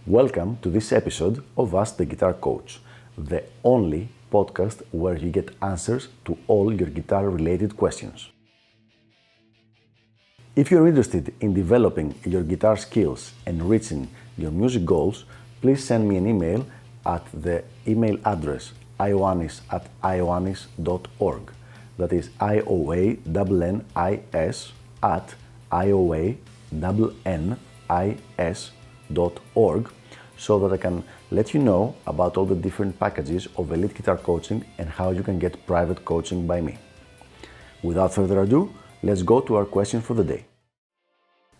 Welcome to this episode of Ask the Guitar Coach, the only podcast where you get answers to all your guitar-related questions. If you're interested in developing your guitar skills and reaching your music goals, please send me an email at the email address ioannis@ioannis.org. That is IOANNIS at IOANNIS.org, so that I can let you know about all the different packages of elite guitar coaching and how you can get private coaching by me. Without further ado, let's go to our question for the day.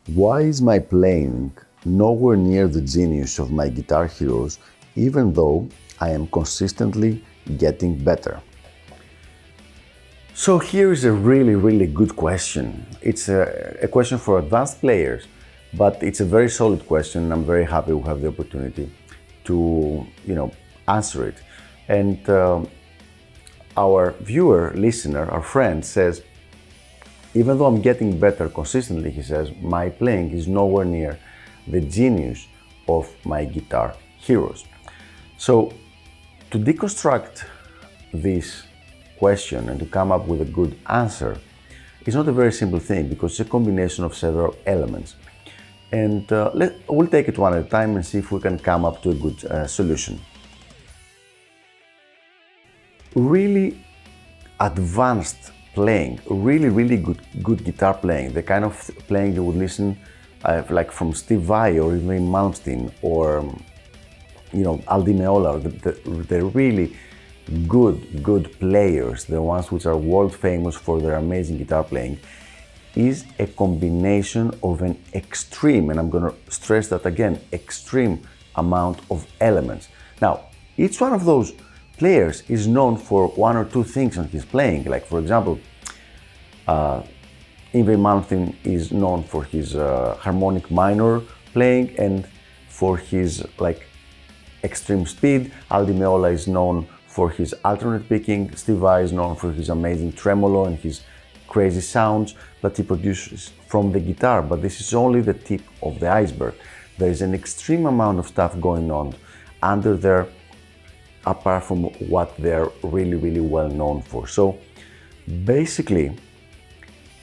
Why is my playing nowhere near the genius of my guitar heroes, even though I am consistently getting better? So here is a really good question. It's a question for advanced players, but it's a very solid question, and I'm very happy we have the opportunity to, answer it. And our viewer, listener, our friend says, even though I'm getting better consistently, he says, my playing is nowhere near the genius of my guitar heroes. So to deconstruct this question and to come up with a good answer is not a very simple thing, because it's a combination of several elements. And we'll take it one at a time and see if we can come up to a good solution. Really advanced playing, really good guitar playing, the kind of playing you would listen like from Steve Vai or even Malmsteen or Al Di Meola, the really good players, the ones which are world famous for their amazing guitar playing, is a combination of an extreme, and I'm going to stress that again, extreme amount of elements. Now, each one of those players is known for one or two things on his playing. Like, for example, Yngwie Malmsteen is known for his harmonic minor playing and for his extreme speed. Al Di Meola is known for his alternate picking. Steve Vai is known for his amazing tremolo and his crazy sounds that he produces from the guitar, but this is only the tip of the iceberg. There is an extreme amount of stuff going on under there, apart from what they're really well known for. So basically,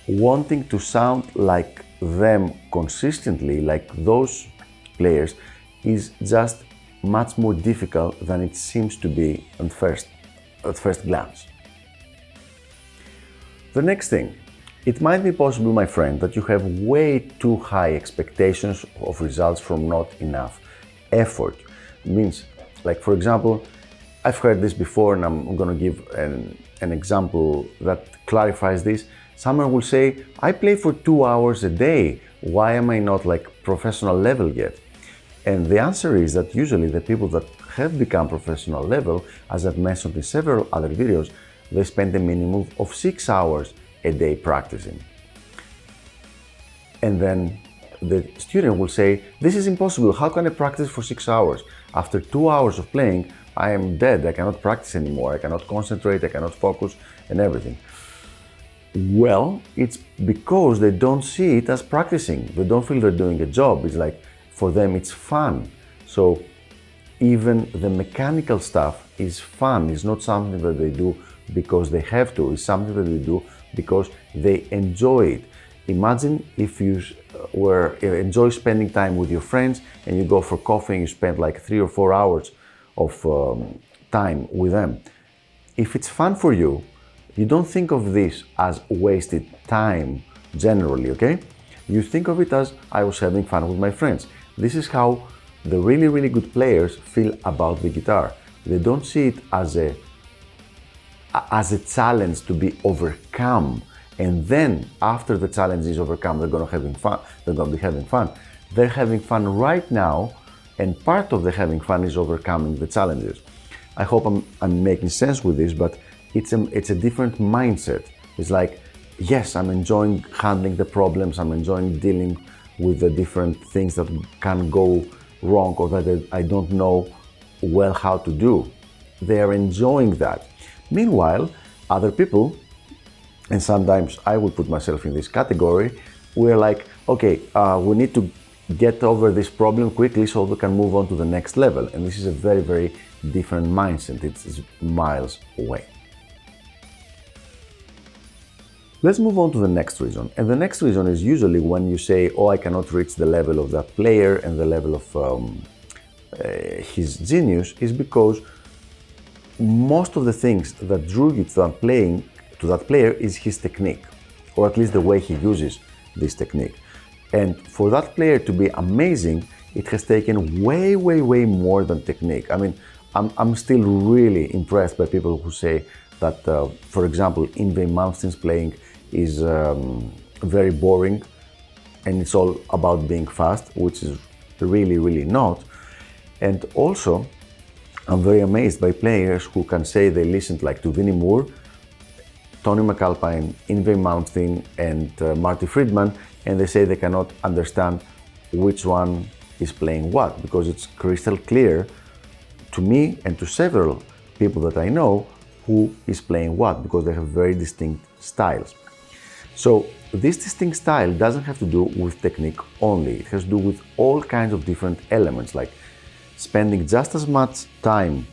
wanting to sound like them consistently, like those players, is just much more difficult than it seems to be at first glance. The next thing, it might be possible, my friend, that you have way too high expectations of results from not enough effort. It means, like, for example, I've heard this before, and I'm going to give an example that clarifies this. Someone will say, I play for 2 hours a day. Why am I not professional level yet? And the answer is that usually the people that have become professional level, as I've mentioned in several other videos, they spend a minimum of 6 hours a day practicing. And then the student will say, this is impossible. How can I practice for 6 hours? After 2 hours of playing, I am dead. I cannot practice anymore. I cannot concentrate. I cannot focus and everything. Well, it's because they don't see it as practicing. They don't feel they're doing a job. It's like, for them, it's fun. So even the mechanical stuff is fun. It's not something that they do because they have to. It's something that they do because they enjoy it. Imagine if you enjoy spending time with your friends and you go for coffee and you spend 3 or 4 hours of time with them. If it's fun for you, you don't think of this as wasted time generally, okay? You think of it as, I was having fun with my friends. This is how the really good players feel about the guitar. They don't see it as a challenge to be overcome, and then after the challenge is overcome, they're going to be having fun. They're having fun right now, and part of the having fun is overcoming the challenges. I hope I'm making sense with this, but it's a different mindset. It's like, yes, I'm enjoying handling the problems, I'm enjoying dealing with the different things that can go wrong or that I don't know well how to do. They are enjoying that. Meanwhile, other people, and sometimes I would put myself in this category, we're like, okay, we need to get over this problem quickly so they can move on to the next level. And this is a very, very different mindset. It's miles away. Let's move on to the next reason. And the next reason is usually when you say, oh, I cannot reach the level of that player and the level of his genius, is because most of the things that drew you to that player is his technique, or at least the way he uses this technique. And for that player to be amazing, it has taken way, way, way more than technique. I mean, I'm still really impressed by people who say that, for example, Yngwie Malmsteen's playing is very boring and it's all about being fast, which is really, really not. And also, I'm very amazed by players who can say they listened like to Vinnie Moore, Tony McAlpine, Yngwie Malmsteen and Marty Friedman, and they say they cannot understand which one is playing what, because it's crystal clear to me and to several people that I know who is playing what, because they have very distinct styles. So this distinct style doesn't have to do with technique only. It has to do with all kinds of different elements, like spending just as much time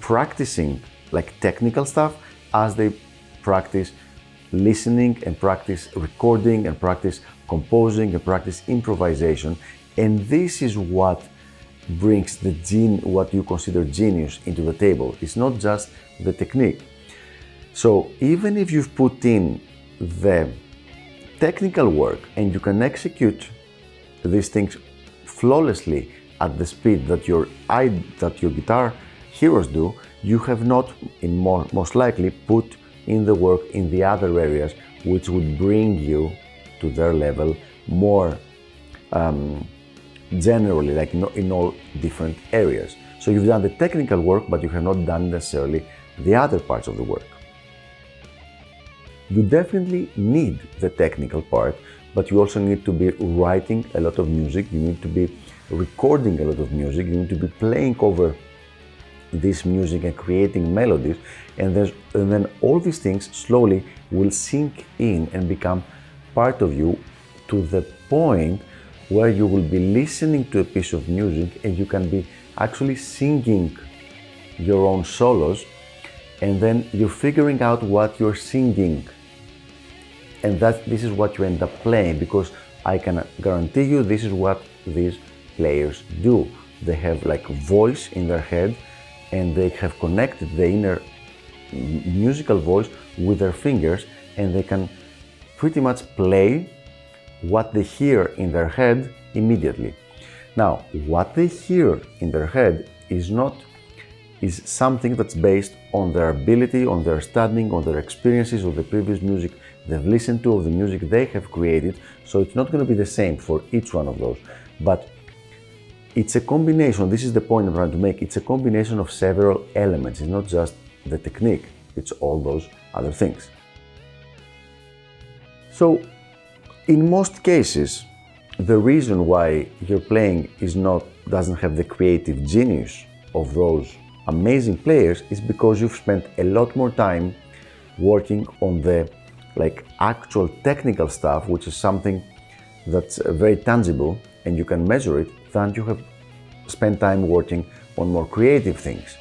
practicing like technical stuff as they practice listening and practice recording and practice composing and practice improvisation. And this is what brings what you consider genius into the table. It's not just the technique. So even if you've put in the technical work and you can execute these things flawlessly at the speed that your guitar heroes do, you have not, most likely, put in the work in the other areas which would bring you to their level more generally, like in all different areas. So you've done the technical work, but you have not done necessarily the other parts of the work. You definitely need the technical part, but you also need to be writing a lot of music, you need to be recording a lot of music, you need to be playing over this music and creating melodies, and then all these things slowly will sink in and become part of you to the point where you will be listening to a piece of music and you can be actually singing your own solos, and then you're figuring out what you're singing, and this is what you end up playing, because I can guarantee you this is what these players do. They have like voice in their head and they have connected the inner musical voice with their fingers, and they can pretty much play what they hear in their head immediately. Now, what they hear in their head is something that's based on their ability, on their studying, on their experiences of the previous music they've listened to, of the music they have created. So it's not going to be the same for each one of those. But it's a combination, this is the point I'm trying to make, it's a combination of several elements. It's not just the technique, it's all those other things. So, in most cases, the reason why your playing doesn't have the creative genius of those amazing players is because you've spent a lot more time working on the actual technical stuff, which is something that's very tangible and you can measure it, than you have spent time working on more creative things.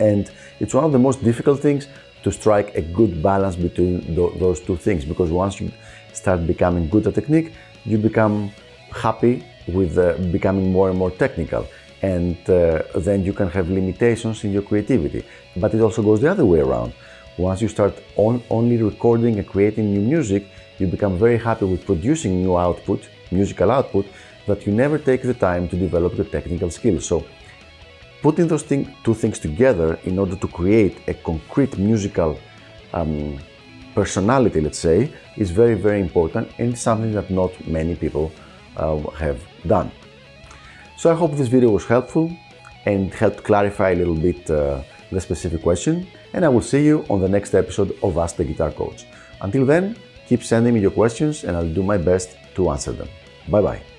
And it's one of the most difficult things to strike a good balance between those two things, because once you start becoming good at technique, you become happy with becoming more and more technical, and then you can have limitations in your creativity. But it also goes the other way around. Once you start only recording and creating new music, you become very happy with producing new output, musical output, that you never take the time to develop your technical skills. So putting those two things together in order to create a concrete musical personality, let's say, is very, very important, and something that not many people have done. So I hope this video was helpful and helped clarify a little bit the specific question, and I will see you on the next episode of Ask the Guitar Coach. Until then, keep sending me your questions and I'll do my best to answer them. Bye bye.